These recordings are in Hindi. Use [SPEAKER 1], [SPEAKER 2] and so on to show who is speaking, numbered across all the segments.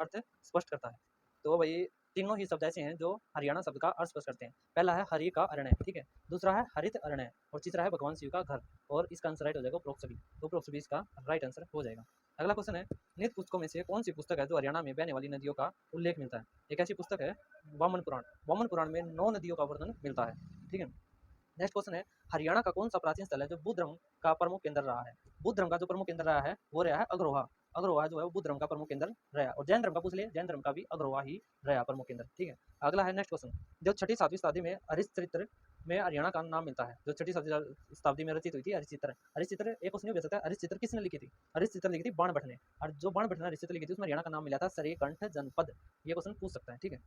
[SPEAKER 1] अर्थ स्पष्ट करता है। तो भाई तीनों ही शब्द ऐसे हैं जो हरियाणा शब्द का अर्थ स्पष्ट करते हैं। पहला है हरि का अरण्य, ठीक है, दूसरा है हरित अरण्य और तीसरा है भगवान शिव का घर। और इसका आंसर राइट हो जाएगा उपरोक्त सभी। तो उपरोक्त सभी इसका राइट आंसर हो जाएगा। अगला क्वेश्चन है, नित्य पुस्तकों में से कौन सी पुस्तक है जो हरियाणा में बहने वाली नदियों का उल्लेख मिलता है? एक ऐसी पुस्तक है वामन पुराण। वामन पुराण में 9 नदियों का वर्णन मिलता है, ठीक है। नेक्स्ट क्वेश्चन है, हरियाणा का कौन सा प्राचीन स्थल है जो बुद्ध धर्म का प्रमुख केंद्र रहा है? बुद्ध धर्म का जो प्रमुख केंद्र रहा है वो रहा है अग्रोहा। अग्रोहा जो है वो बुद्ध धर्म का प्रमुख केंद्र रहा। और जैन धर्म का पूछ लिया, जैन धर्म का भी अग्रोहा ही रहा प्रमुख केंद्र, ठीक है। अगला है नेक्स्ट क्वेश्चन, जो छठी सातवीं शताब्दी में हरिश्चरित्र में हरियाणा का नाम मिलता है, जो छठी शताब्दी में रचित हुई थी हरिश्चरित्र। हरिश्चरित्र एक क्वेश्चन हो सकता है, हरिश्चरित्र किसने लिखी थी? हरिश्चरित्र लिखी थी बाणभट्ट ने। और जो बाणभट्ट ने हरिश्चरित्र लिखी थी उसमें हरियाणा का नाम मिला था सरेकंठ जनपद। ये क्वेश्चन पूछ सकता है, ठीक है।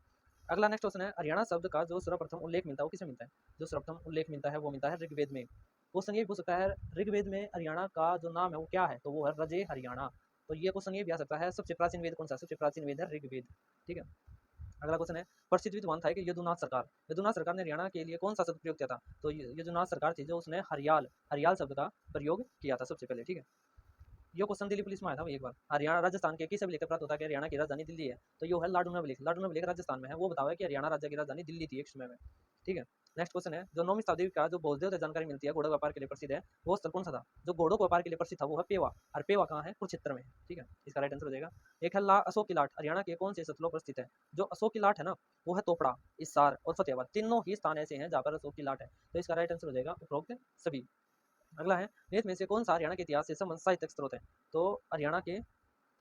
[SPEAKER 1] अगला नेक्स्ट क्वेश्चन है, हरियाणा शब्द का जो सर्वप्रथम उल्लेख मिलता है वो किसमें मिलता है? जो सर्वप्रथम उल्लेख मिलता है वो मिलता है ऋग्वेद में। क्वेश्चन ये पूछ सकता है, ऋग्वेद में हरियाणा का जो नाम है वो क्या है? तो वो है रजे हरियाणा। तो ये क्वेश्चन ये भी आ सकता है, सबसे प्राचीन वेद कौन सा? सबसे प्राचीन वेद है ऋग्वेद, ठीक है। अगला क्वेश्चन है, प्रसिद्ध विद्वान था कि यदुनाथ सरकार। यदुनाथ सरकार ने हरियाणा के लिए कौन सा शब्द प्रयोग किया था? तो यदुनाथ सरकार थी जो उसने हरियाल हरियाल शब्द का प्रयोग किया था सबसे पहले, ठीक है। ये क्वेश्चन दिल्ली पुलिस में आया था एक बार, हरियाणा राजस्थान के किस अभिलेख प्राप्त होता है कि हरियाणा की राजधानी दिल्ली है? तो ये है लाडून अभिलेख। लाडून अभिलेख राजस्थान में है, वो बतावा है कि हरियाणा राज्य की राजधानी दिल्ली थी एक समय में, ठीक है। नेक्स्ट क्वेश्चन है, जो 9वीं शताब्दी का जो बौद्धदेव से जानकारी मिलती है घोड़ा व्यापार के लिए प्रसिद्ध है, वो स्थल कौन सा था? जो घोड़ों के व्यापार के लिए प्रसिद्ध था वो है पेवा। और पेवा कहाँ है? कुरुक्षेत्र में, ठीक है। इसका राइट आंसर हो जाएगा। एक है अशोक की लाट, हरियाणा के कौन से स्थलों पर स्थित है? जो अशोक की लाट है ना वो है तोपड़ा, इस्सार और फतेहाबाद। तीनों ही स्थान ऐसे हैं जहाँ पर अशोक की लाट है। तो इसका राइट आंसर हो जाएगा उपरोक्त सभी। अगला है, निम्न में से कौन सा हरियाणा के इतिहास से संबंधित साहित्यिक स्रोत है? तो हरियाणा के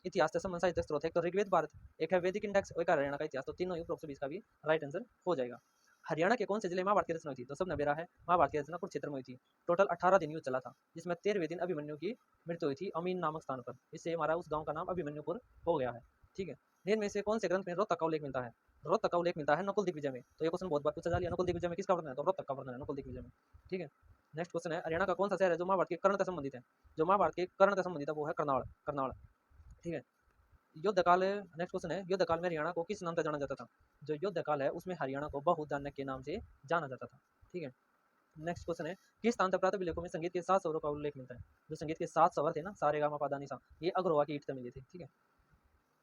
[SPEAKER 1] इतिहास से संबंधित साहित्यिक स्रोत है, एक तो ऋग्वेद भारत, एक है वैदिक इंडेक्स, एक है हरियाणा का इतिहास। तो तीनों ही उपरोक्त सभी इसका भी राइट आंसर हो जाएगा। हरियाणा के कौन से जिले में महाभारत की रचना हुई थी? तो सब नबेरा है, महाभारत की रचना कुरुक्षेत्र में हुई थी। टोटल 18 दिन युद्ध चला था, जिसमें 13वें दिन अभिमन्यु की मृत्यु हुई थी अमीन नामक स्थान पर। इससे हमारा उस गांव का नाम अभिमन्युपुर हो गया है, ठीक है। निम्न में से कौन से ग्रंथ में रोहतक का उल्लेख मिलता है? रोहतक का उल्लेख मिलता है नकुल दिग्विजय में। तो ये क्वेश्चन बहुत बार पूछा जा रहा है, नकुल दिग्विजय में किसका वर्णन है? तो रोहतक का वर्णन है नकुल दिग्विजय में, ठीक है। नेक्स्ट क्वेश्चन है, हरियाणा का कौन सा शहर है जो महाभारत के कर्ण से संबंधित है? जो महाभारत के कर्ण से संबंधित है वो है करनाल, करनाल, ठीक है। युद्ध काल, नेक्स्ट क्वेश्चन है, युद्ध काल में हरियाणा को किस नाम से जाना जाता था? जो युद्ध काल है उसमें हरियाणा को बहुधान्य के नाम से जाना जाता था, ठीक है। नेक्स्ट क्वेश्चन है, किस स्थान तक प्रातः विलेखों में संगीत के 7 स्वरों का उल्लेख मिलता है? जो संगीत के 7 स्वर थे ना, सारे गा मा पा धा नि सा, ये अग्रवा की ईट से मिले थे, ठीक है।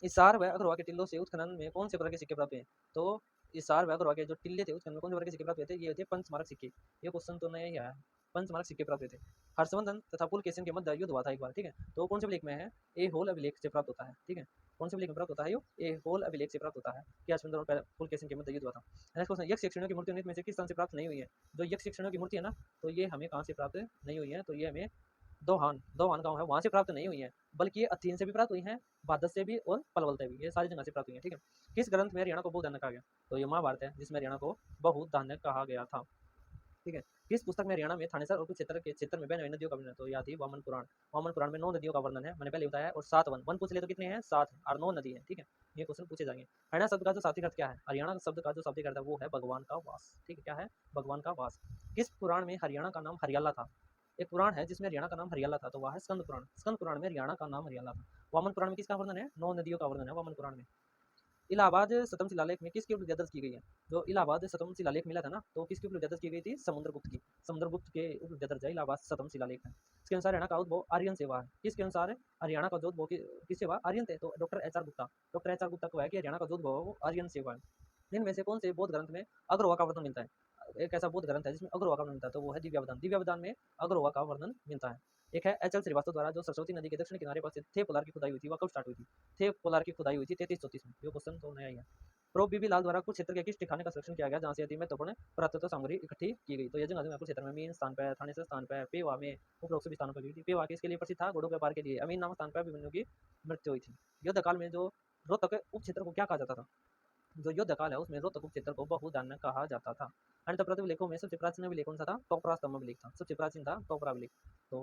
[SPEAKER 1] इसार व अग्रवा के टिल्लों से उत्खनन में कौन से प्रकार के सिक्के प्राप्त हुए? तो इसार व अग्रवा के जो टिल्ले थे उत्खनन में कौन से प्रकार के सिक्के प्राप्त हुए थे? ये होते पंचमारक सिक्के। ये क्वेश्चन तो नया ही आया, पंचमारक सिक्के प्राप्त हुए थे। हर्षवर्धन तथा पुलकेशिन के मध्य युद्ध हुआ था एक बार, ठीक है। तो कौन से अभिलेख में है? ए होल अभिलेख से प्राप्त होता है, ठीक है। कौन से अभिलेख में प्राप्त होता है? यो ए होल अभिलेख से प्राप्त होता है कि हर्षवर्धन और पुलकेशिन के मध्य युद्ध हुआ था। नेक्स्ट क्वेश्चन, यक्ष यक्षिणियों की मूर्ति निम्न में से किस स्थान से प्राप्त नहीं हुई है? जो यक्ष यक्षिणियों की मूर्ति है ना, तो ये हमें कहाँ से प्राप्त नहीं हुई है? तो ये हमें दोहान, दोहान गाँव है वहाँ से प्राप्त नहीं हुई है, बल्कि ये अथीन से भी प्राप्त हुई हैं, बादल से भी और पलवल से भी, ये सारी जगह से प्राप्त हुई है, ठीक है। किस ग्रंथ में हरियाणा को बहुधान्य कहा गया? तो ये महाभारत है जिसमें हरियाणा को बहुधान्य कहा गया था, ठीक है। किस पुस्तक में हरियाणा में थानेसर और कुछ क्षेत्र में बहने हुई नदियों का वर्णन है? तो यह थी वामन पुराण। वामन पुराण में 9 नदियों का वर्णन है, मैंने पहले बताया, और 7 वन पूछ ले तो कितने हैं? 7 और 9 नदी है, ठीक है। ये क्वेश्चन पूछे जाएंगे। हरियाणा शब्द का जो शाब्दिक अर्थ क्या है? हरियाणा शब्द का जो शाब्दिक अर्थ है वो है भगवान का वास, ठीक है। क्या है? भगवान का वास। किस पुराण में हरियाणा का नाम हरियाला था? एक पुराण है जिसमें हरियाणा का नाम हरियाला था, तो वह है स्कंद पुराण। स्कंद पुराण में हरियाणा का नाम हरियाला था। वामन पुराण में किसका वर्णन है? 9 नदियों का वर्णन है वामन पुराण में। इलाहाबाद सतम शिलालेख में किसकी उपलब्धि दर्ज की गई है? जो इलाहाबाद सतम शिलालेख मिला था ना, तो किसकी उपलब्धि दर्ज की गई थी? समुद्रगुप्त की। समुद्रगुप्त के उपलब्धि दर्ज है इलाहाबाद सतम शिलालेख है। इसके अनुसार हरियाणा का उद्भव आर्यन से हुआ है। किसके अनुसार हरियाणा का जो उद्भव किससे हुआ? आर्यन थे। तो doctor H R Gupta, doctor H R Gupta को है कि हरियाणा का जो उद्भव है वो आर्यन से हुआ है। इनमें से कौन से बौद्ध ग्रंथ में अग्रवा का वर्णन मिलता है? एक ऐसा बौद्ध ग्रंथ है जिसमें अग्रवा का वर्णन मिलता है, तो वो है दिव्यावदान। दिव्यावदान में अग्रवा का वर्णन मिलता है। एक है एच एल श्रीवास्तव द्वारा जो सरस्वती नदी के दक्षिण किनारे पर थे पोलार की खुदाई हुई थी, वह कब स्टार्ट हुई थी? थे पोलार की खुदाई हुई थी 3334 में। ये क्वेश्चन तो नया ही है। प्रो बीबी लाल द्वारा कुछ क्षेत्र के किस ठिकाने का संरक्षण किया गया जहां से अति महत्वपूर्ण पुरातत्व सामग्री इकट्ठी की गई? तो ये जगह कुछ क्षेत्र में मीन स्थान पर, थानेसर स्थान पर, पेवा में, उपरोक्त सभी स्थानों पर की थी। पेवा किसके लिए प्रसिद्ध था? घोड़ों के व्यापार के लिए। अमीन नामक स्थान पर अभिमन्यु की मृत्यु हुई थी। युद्ध काल में जो रोहतक उप क्षेत्र को क्या कहा जाता था? जो युद्ध काल है उसमें रोहतक उप क्षेत्र को बहुधान्य कहा जाता था। अन्य प्रतिलेखों में सबसे प्राचीन अभिलेख कौन सा था? टोपरा स्तंभ अभिलेख था, सबसे प्राचीन था टोपरा अभिलेख। तो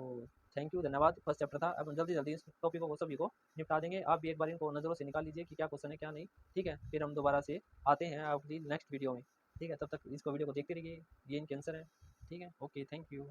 [SPEAKER 1] थैंक यू, धन्यवाद। फर्स्ट चैप्टर था, अब जल्दी जल्दी इस टॉपिकों को सभी को निपटा देंगे। आप भी एक बार इनको नजरों से निकाल लीजिए कि क्या क्वेश्चन है क्या नहीं, ठीक है। फिर हम दोबारा से आते हैं आपकी नेक्स्ट वीडियो में, ठीक है। तब तक इसको वीडियो को देखते रहिए, ये इनके आंसर है, ठीक है। Okay, thank you.